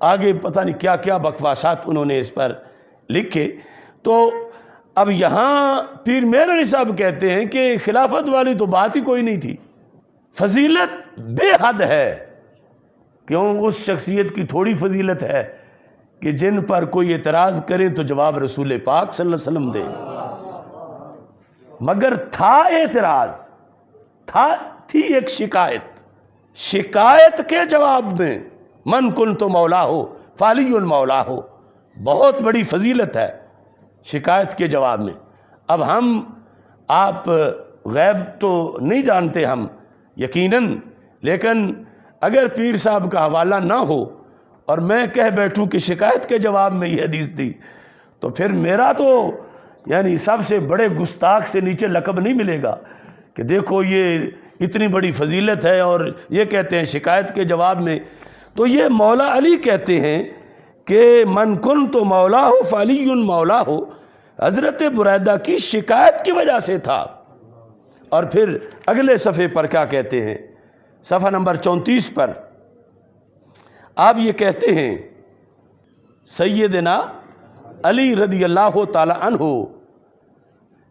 آگے پتہ نہیں کیا کیا بکواسات انہوں نے اس پر لکھے۔ تو اب یہاں پیر مہر علی صاحب کہتے ہیں کہ خلافت والی تو بات ہی کوئی نہیں تھی، فضیلت بے حد ہے۔ کیوں؟ اس شخصیت کی تھوڑی فضیلت ہے کہ جن پر کوئی اعتراض کرے تو جواب رسول پاک صلی اللہ علیہ وسلم دے۔ مگر تھا اعتراض، تھی ایک شکایت کے جواب میں من کنت مولا ہو فعلی مولا ہو، بہت بڑی فضیلت ہے شکایت کے جواب میں۔ اب ہم آپ غیب تو نہیں جانتے ہم یقیناً، لیکن اگر پیر صاحب کا حوالہ نہ ہو اور میں کہہ بیٹھوں کہ شکایت کے جواب میں یہ حدیث دی، تو پھر میرا تو یعنی سب سے بڑے گستاخ سے نیچے لقب نہیں ملے گا کہ دیکھو یہ اتنی بڑی فضیلت ہے اور یہ کہتے ہیں شکایت کے جواب میں۔ تو یہ مولا علی کہتے ہیں کہ من کنت مولا ہو فعلی مولا ہو، حضرت بریدہ کی شکایت کی وجہ سے تھا۔ اور پھر اگلے صفحے پر کیا کہتے ہیں، صفحہ نمبر 34 پر آپ یہ کہتے ہیں سیدنا علی رضی اللہ تعالی عنہ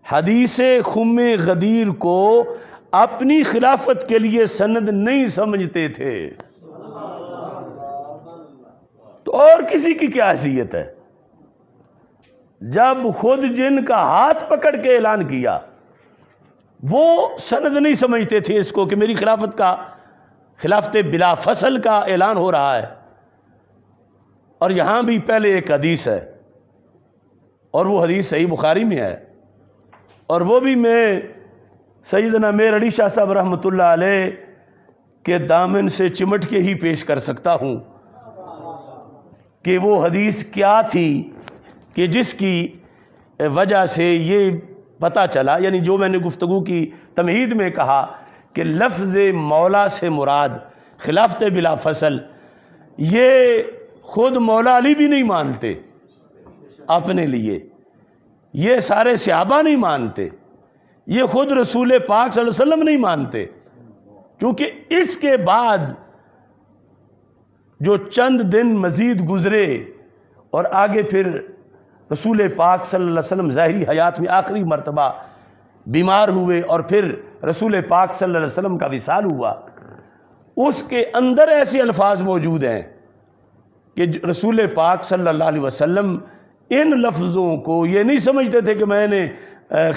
حدیث خم غدیر کو اپنی خلافت کے لیے سند نہیں سمجھتے تھے، تو اور کسی کی کیا حیثیت ہے؟ جب خود جن کا ہاتھ پکڑ کے اعلان کیا وہ سند نہیں سمجھتے تھے اس کو کہ میری خلافت بلا فصل کا اعلان ہو رہا ہے۔ اور یہاں بھی پہلے ایک حدیث ہے اور وہ حدیث صحیح بخاری میں ہے، اور وہ بھی میں سیدنا مہر علی شاہ صاحب رحمۃ اللہ علیہ کے دامن سے چمٹ کے ہی پیش کر سکتا ہوں کہ وہ حدیث کیا تھی کہ جس کی وجہ سے یہ پتہ چلا، یعنی جو میں نے گفتگو کی تمہید میں کہا کہ لفظ مولا سے مراد خلافت بلا فصل، یہ خود مولا علی بھی نہیں مانتے اپنے لیے، یہ سارے صحابہ نہیں مانتے، یہ خود رسول پاک صلی اللہ علیہ وسلم نہیں مانتے، کیونکہ اس کے بعد جو چند دن مزید گزرے اور آگے پھر رسول پاک صلی اللہ علیہ وسلم ظاہری حیات میں آخری مرتبہ بیمار ہوئے اور پھر رسول پاک صلی اللہ علیہ وسلم کا وصال ہوا، اس کے اندر ایسے الفاظ موجود ہیں کہ رسول پاک صلی اللہ علیہ وسلم ان لفظوں کو یہ نہیں سمجھتے تھے کہ میں نے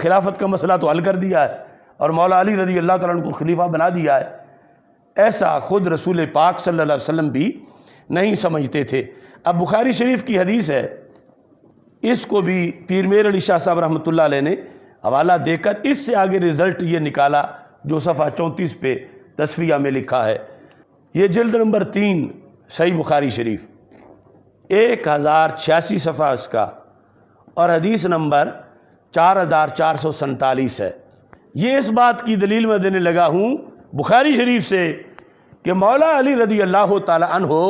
خلافت کا مسئلہ تو حل کر دیا ہے اور مولا علی رضی اللہ تعالیٰ عنہ کو خلیفہ بنا دیا ہے، ایسا خود رسول پاک صلی اللہ علیہ وسلم بھی نہیں سمجھتے تھے۔ اب بخاری شریف کی حدیث ہے، اس کو بھی پیر مہر علی شاہ صاحب رحمۃ اللہ علیہ نے حوالہ دے کر اس سے آگے رزلٹ یہ نکالا جو صفحہ 34 پہ تصفیہ میں لکھا ہے۔ یہ جلد نمبر 3 صحیح بخاری شریف 1086 صفحہ اس کا اور حدیث نمبر 4447 ہے۔ یہ اس بات کی دلیل میں دینے لگا ہوں بخاری شریف سے کہ مولا علی رضی اللہ تعالی عنہ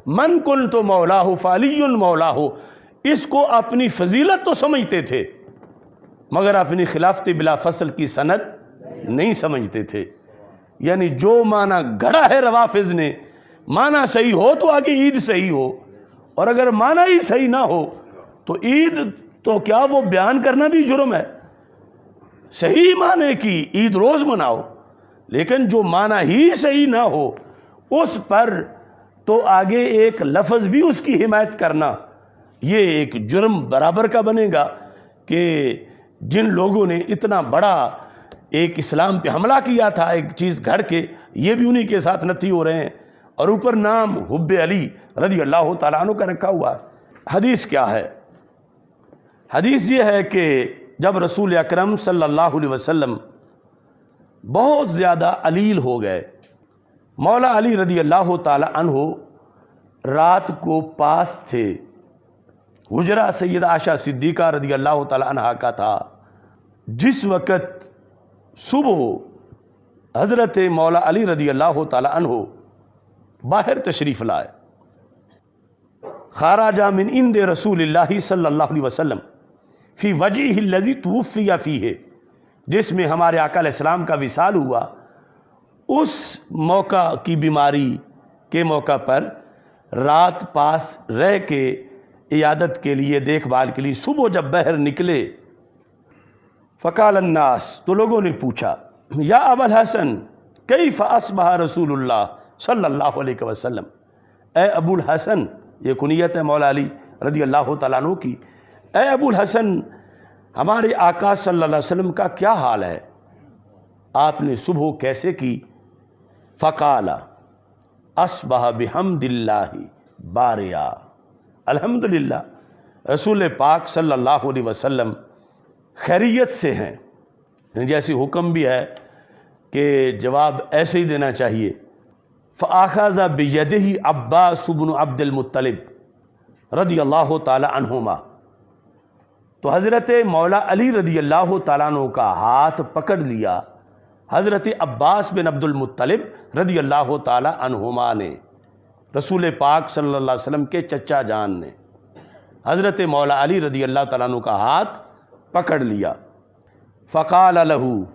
من کنت مولا ہو فعلی مولا ہو، اس کو اپنی فضیلت تو سمجھتے تھے مگر اپنی خلافت بلا فصل کی سند نہیں سمجھتے تھے۔ یعنی جو معنی گھڑا ہے روافظ نے، معنی صحیح ہو تو آگے عید صحیح ہو، اور اگر معنی ہی صحیح نہ ہو تو عید تو کیا وہ بیان کرنا بھی جرم ہے۔ صحیح معنی کی عید روز مناؤ، لیکن جو معنی ہی صحیح نہ ہو اس پر تو آگے ایک لفظ بھی اس کی حمایت کرنا یہ ایک جرم برابر کا بنے گا کہ جن لوگوں نے اتنا بڑا ایک اسلام پہ حملہ کیا تھا ایک چیز گھڑ کے، یہ بھی انہی کے ساتھ نتی ہو رہے ہیں، اور اوپر نام حب علی رضی اللہ تعالیٰ عنہ کا رکھا ہوا ہے۔ حدیث کیا ہے؟ حدیث یہ ہے کہ جب رسول اکرم صلی اللہ علیہ وسلم بہت زیادہ علیل ہو گئے، مولا علی رضی اللہ تعالیٰ عنہ رات کو پاس تھے، حجرہ سیدہ عائشہ صدیقہ رضی اللہ تعالیٰ عنہ کا تھا، جس وقت صبح حضرت مولا علی رضی اللہ تعالیٰ عنہ باہر تشریف لائے، خرج من عند رسول اللہ صلی اللہ علیہ وسلم فی وجہہ الذی توفی فیہ، جس میں ہمارے آقا علیہ السلام کا وصال ہوا، اس موقع کی بیماری کے موقع پر رات پاس رہ کے عیادت کے لیے، دیکھ بھال کے لیے صبح جب باہر نکلے، فقال الناس، تو لوگوں نے پوچھا، یا ابا الحسن کیف اصبح رسول اللہ صلی اللہ علیہ وسلم، اے ابو الحسن، یہ کنیت ہے مولا علی رضی اللہ تعالیٰ عنہ کی، اے ابو الحسن ہمارے آقا صلی اللہ علیہ وسلم کا کیا حال ہے، آپ نے صبح کیسے کی؟ فقال اصبح بحمد اللہ باریا، الحمدللہ رسول پاک صلی اللہ علیہ وسلم خیریت سے ہیں، جیسے حکم بھی ہے کہ جواب ایسے ہی دینا چاہیے۔ فآخذ بیدہ عباس بن عبد المطلب رضی اللہ تعالی عنہما، تو حضرت مولا علی رضی اللہ تعالیٰ عنہ کا ہاتھ پکڑ لیا حضرت عباس بن عبد المطلب رضی اللہ تعالی عنہما نے، رسول پاک صلی اللہ علیہ وسلم کے چچا جان نے حضرت مولا علی رضی اللہ تعالیٰ عنہ کا ہاتھ پکڑ لیا۔ فقال له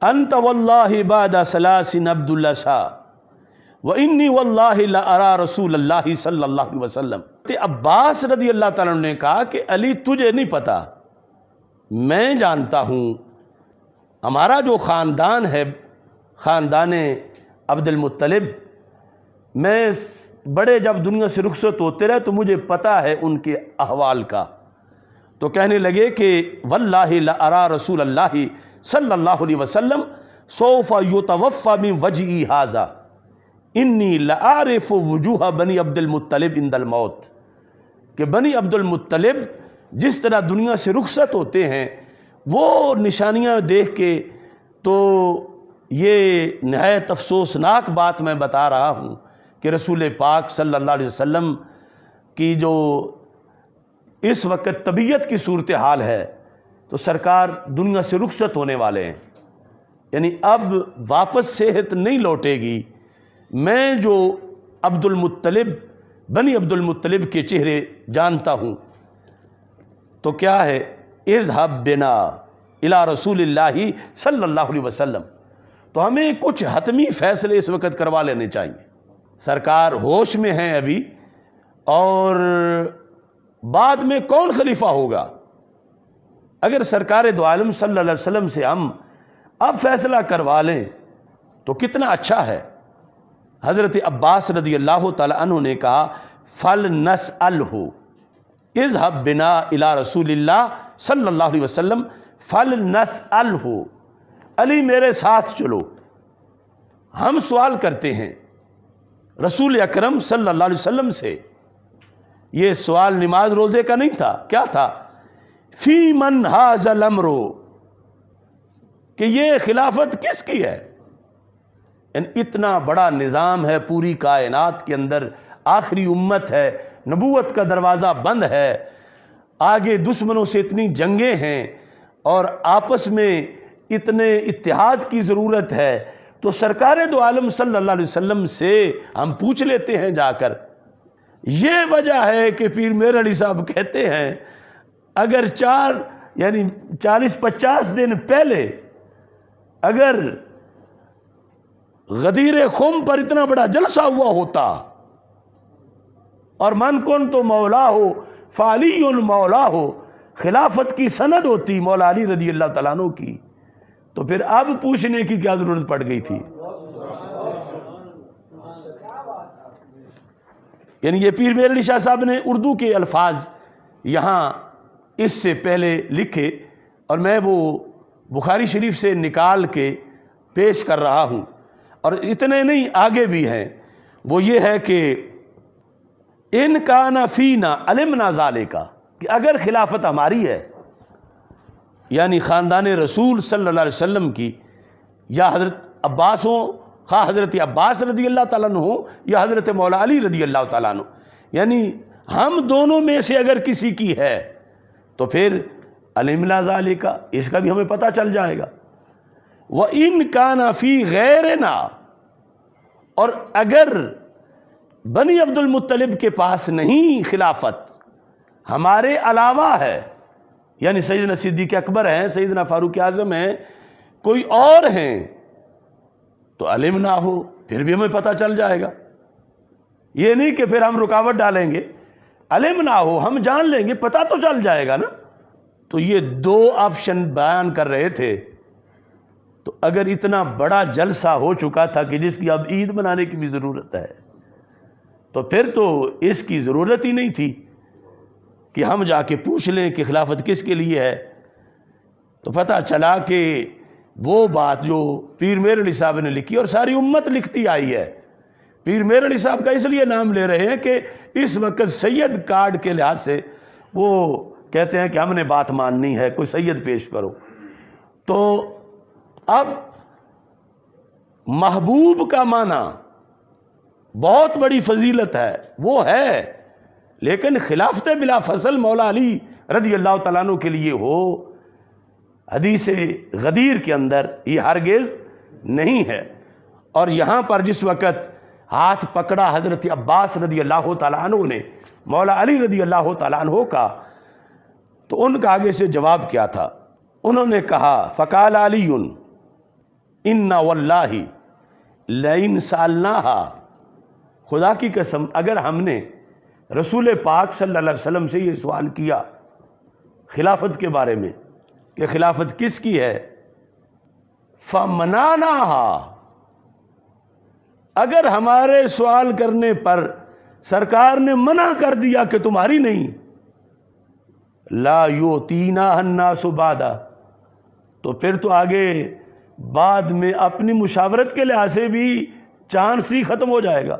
انت واللہ بعد ثلاث عبد العصا وانی واللہ لارى رسول اللہ صلی اللہ علیہ وسلم، عباس رضی اللہ تعالیٰ عنہ نے کہا کہ علی تجھے نہیں پتا، میں جانتا ہوں، ہمارا جو خاندان ہے خاندان عبد المطلب، میں بڑے جب دنیا سے رخصت ہوتے رہے تو مجھے پتا ہے ان کے احوال کا۔ تو کہنے لگے کہ واللہ لارى رسول اللہ صلی اللہ علیہ وسلم سوف یتوفی من وجہی ھذا انی لأعرف وجوہ بنی عبد المطلب عند الموت، کہ بنی عبد المطلب جس طرح دنیا سے رخصت ہوتے ہیں وہ نشانیاں دیکھ کے، تو یہ نہایت افسوسناک بات میں بتا رہا ہوں کہ رسول پاک صلی اللہ علیہ وسلم کی جو اس وقت طبیعت کی صورتحال ہے، تو سرکار دنیا سے رخصت ہونے والے ہیں، یعنی اب واپس صحت نہیں لوٹے گی۔ میں جو عبد المطلب بنی عبد المطلب کے چہرے جانتا ہوں، تو کیا ہے، اذهب بنا الی رسول اللہ صلی اللہ علیہ وسلم، تو ہمیں کچھ حتمی فیصلے اس وقت کروا لینے چاہیے۔ سرکار ہوش میں ہیں ابھی، اور بعد میں کون خلیفہ ہوگا؟ اگر سرکار دو عالم صلی اللہ علیہ وسلم سے ہم اب فیصلہ کروا لیں تو کتنا اچھا ہے۔ حضرت عباس رضی اللہ تعالی عنہ نے کہا فَلْنَسْأَلْهُ اذهب بنا الی رسول اللہ صلی اللہ علیہ وسلم فَلْنَسْأَلْهُ، علی میرے ساتھ چلو، ہم سوال کرتے ہیں رسول اکرم صلی اللہ علیہ وسلم سے۔ یہ سوال نماز روزے کا نہیں تھا، کیا تھا؟ فی من ھذا الامر، کہ یہ خلافت کس کی ہے؟ اتنا بڑا نظام ہے پوری کائنات کے اندر، آخری امت ہے، نبوت کا دروازہ بند ہے، آگے دشمنوں سے اتنی جنگیں ہیں اور آپس میں اتنے اتحاد کی ضرورت ہے، تو سرکار دو عالم صلی اللہ علیہ وسلم سے ہم پوچھ لیتے ہیں جا کر۔ یہ وجہ ہے کہ پیر میر علی صاحب کہتے ہیں اگر 40-50 دن پہلے اگر غدیر خم پر اتنا بڑا جلسہ ہوا ہوتا اور من کن تو مولا ہو فعلی مولا ہو، خلافت کی سند ہوتی مولا علی رضی اللہ تعالیٰ عنہ کی، تو پھر اب پوچھنے کی کیا ضرورت پڑ گئی تھی؟ یعنی یہ پیر میر علی شاہ صاحب نے اردو کے الفاظ یہاں اس سے پہلے لکھے، اور میں وہ بخاری شریف سے نکال کے پیش کر رہا ہوں، اور اتنے نہیں آگے بھی ہیں۔ وہ یہ ہے کہ ان کان فینا علمنا ذالک، کہ اگر خلافت ہماری ہے، یعنی خاندان رسول صلی اللہ علیہ وسلم کی، یا حضرت عباس ہوں، خواہ حضرت عباس رضی اللہ تعالیٰ عنہ ہوں یا حضرت مولا علی رضی اللہ تعالیٰ عنہ، یعنی ہم دونوں میں سے اگر کسی کی ہے تو پھر علمنا ذالک، اس کا بھی ہمیں پتہ چل جائے گا۔ وَإِن كَانَ فِي غَيْرِنَا، اور اگر بنی عبد المطلب کے پاس نہیں خلافت، ہمارے علاوہ ہے، یعنی سیدنا صدیق اکبر ہیں، سیدنا فاروق اعظم ہیں، کوئی اور ہیں، تو علم نہ ہو، پھر بھی ہمیں پتہ چل جائے گا۔ یہ نہیں کہ پھر ہم رکاوٹ ڈالیں گے، علم نہ ہو ہم جان لیں گے، پتہ تو چل جائے گا نا۔ تو یہ دو آپشن بیان کر رہے تھے۔ تو اگر اتنا بڑا جلسہ ہو چکا تھا کہ جس کی اب عید منانے کی بھی ضرورت ہے، تو پھر تو اس کی ضرورت ہی نہیں تھی کہ ہم جا کے پوچھ لیں کہ خلافت کس کے لیے ہے۔ تو پتہ چلا کہ وہ بات جو پیر میر علی صاحب نے لکھی اور ساری امت لکھتی آئی ہے، پیر میر علی صاحب کا اس لیے نام لے رہے ہیں کہ اس وقت سید کارڈ کے لحاظ سے وہ کہتے ہیں کہ ہم نے بات ماننی ہے، کوئی سید پیش کرو۔ تو اب محبوب کا معنی بہت بڑی فضیلت ہے، وہ ہے، لیکن خلافت بلا فصل مولا علی رضی اللہ تعالیٰ عنہ کے لیے ہو، حدیث غدیر کے اندر یہ ہرگز نہیں ہے۔ اور یہاں پر جس وقت ہاتھ پکڑا حضرت عباس رضی اللہ تعالیٰ عنہ نے مولا علی رضی اللہ تعالیٰ عنہ کا، تو ان کا آگے سے جواب کیا تھا؟ انہوں نے کہا فقال علی ان واللہ لئن سألناها، خدا کی قسم اگر ہم نے رسول پاک صلی اللہ علیہ وسلم سے یہ سوال کیا خلافت کے بارے میں کہ خلافت کس کی ہے، فمنعناها، اگر ہمارے سوال کرنے پر سرکار نے منع کر دیا کہ تمہاری نہیں، لا یؤتیناها الناس بعدا، تو پھر تو آگے بعد میں اپنی مشاورت کے لحاظ سے بھی چانس ہی ختم ہو جائے گا۔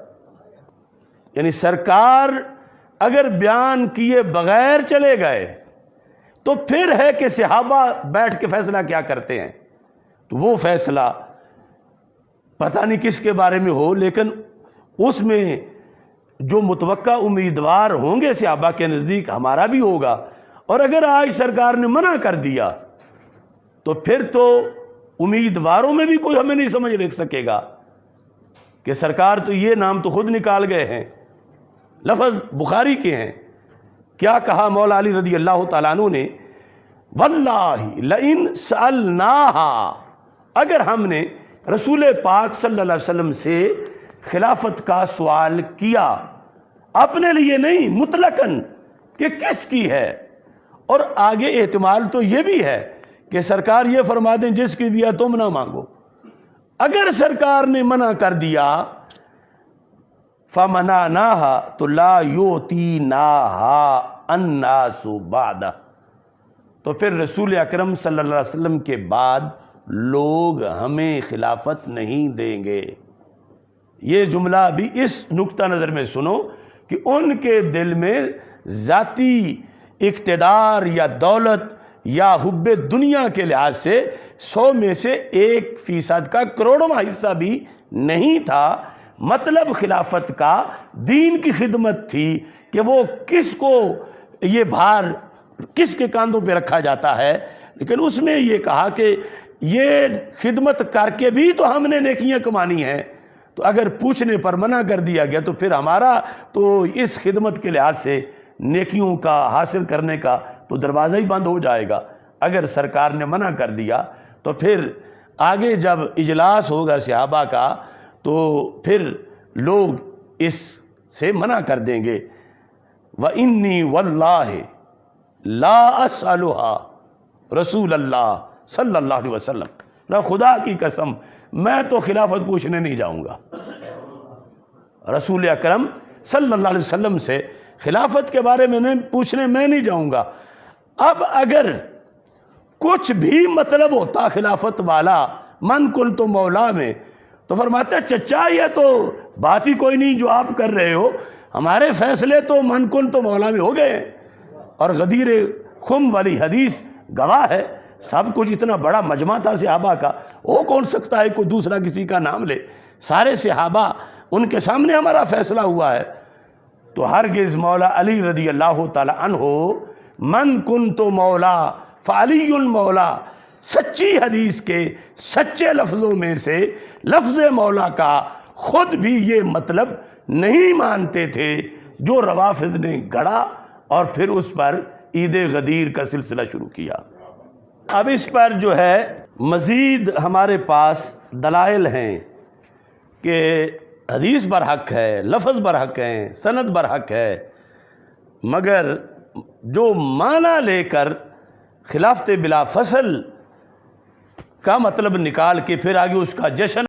یعنی سرکار اگر بیان کیے بغیر چلے گئے تو پھر ہے کہ صحابہ بیٹھ کے فیصلہ کیا کرتے ہیں، تو وہ فیصلہ پتہ نہیں کس کے بارے میں ہو، لیکن اس میں جو متوقع امیدوار ہوں گے صحابہ کے نزدیک ہمارا بھی ہوگا۔ اور اگر آج سرکار نے منع کر دیا تو پھر تو امیدواروں میں بھی کوئی ہمیں نہیں سمجھ رکھ سکے گا کہ سرکار تو یہ نام تو خود نکال گئے ہیں، لفظ بخاری کے ہیں۔ کیا کہا مولا علی رضی اللہ تعالیٰ عنہ نے؟ واللہ لئن سألناها، اگر ہم نے رسول پاک صلی اللہ علیہ وسلم سے خلافت کا سوال کیا، اپنے لیے نہیں، مطلقاً کہ کس کی ہے، اور آگے احتمال تو یہ بھی ہے کہ سرکار یہ فرما دیں جس کی دیا تم نہ مانگو، اگر سرکار نے منع کر دیا فمنعناها تو لا یؤتیناها الناس بعد، تو پھر رسول اکرم صلی اللہ علیہ وسلم کے بعد لوگ ہمیں خلافت نہیں دیں گے۔ یہ جملہ بھی اس نقطہ نظر میں سنو کہ ان کے دل میں ذاتی اقتدار یا دولت یا حب دنیا کے لحاظ سے 100 میں سے 1% کا کروڑواں حصہ بھی نہیں تھا۔ مطلب خلافت کا دین کی خدمت تھی کہ وہ کس کو یہ بھار کس کے کاندھوں پہ رکھا جاتا ہے، لیکن اس میں یہ کہا کہ یہ خدمت کر کے بھی تو ہم نے نیکیاں کمانی ہیں، تو اگر پوچھنے پر منع کر دیا گیا تو پھر ہمارا تو اس خدمت کے لحاظ سے نیکیوں کا حاصل کرنے کا تو دروازہ ہی بند ہو جائے گا۔ اگر سرکار نے منع کر دیا تو پھر آگے جب اجلاس ہوگا صحابہ کا تو پھر لوگ اس سے منع کر دیں گے۔ وَإِنِّي وَاللَّهِ لَا أَسْأَلُهَا رسول اللہ صلی اللہ علیہ وسلم، نہ خدا کی قسم میں تو خلافت پوچھنے نہیں جاؤں گا، رسول اکرم صلی اللہ علیہ وسلم سے خلافت کے بارے میں پوچھنے میں نہیں جاؤں گا۔ اب اگر کچھ بھی مطلب ہوتا خلافت والا من کن تو مولا میں، تو فرماتے چچا یہ تو بات ہی کوئی نہیں جو آپ کر رہے ہو، ہمارے فیصلے تو من کن تو مولا میں ہو گئے، اور غدیر خم والی حدیث گواہ ہے، سب کچھ اتنا بڑا مجمع تھا صحابہ کا، وہ کون سکتا ہے کوئی دوسرا کسی کا نام لے، سارے صحابہ ان کے سامنے ہمارا فیصلہ ہوا ہے۔ تو ہرگز مولا علی رضی اللہ تعالی عنہ من کن تو مولا فعلی مولا، سچی حدیث کے سچے لفظوں میں سے لفظ مولا کا خود بھی یہ مطلب نہیں مانتے تھے جو روافض نے گڑھا اور پھر اس پر عید غدیر کا سلسلہ شروع کیا۔ اب اس پر جو ہے مزید ہمارے پاس دلائل ہیں کہ حدیث برحق ہے، لفظ برحق ہیں، سند برحق ہے، مگر جو معنی لے کر خلافت بلا فصل کا مطلب نکال کے پھر آگے اس کا جشن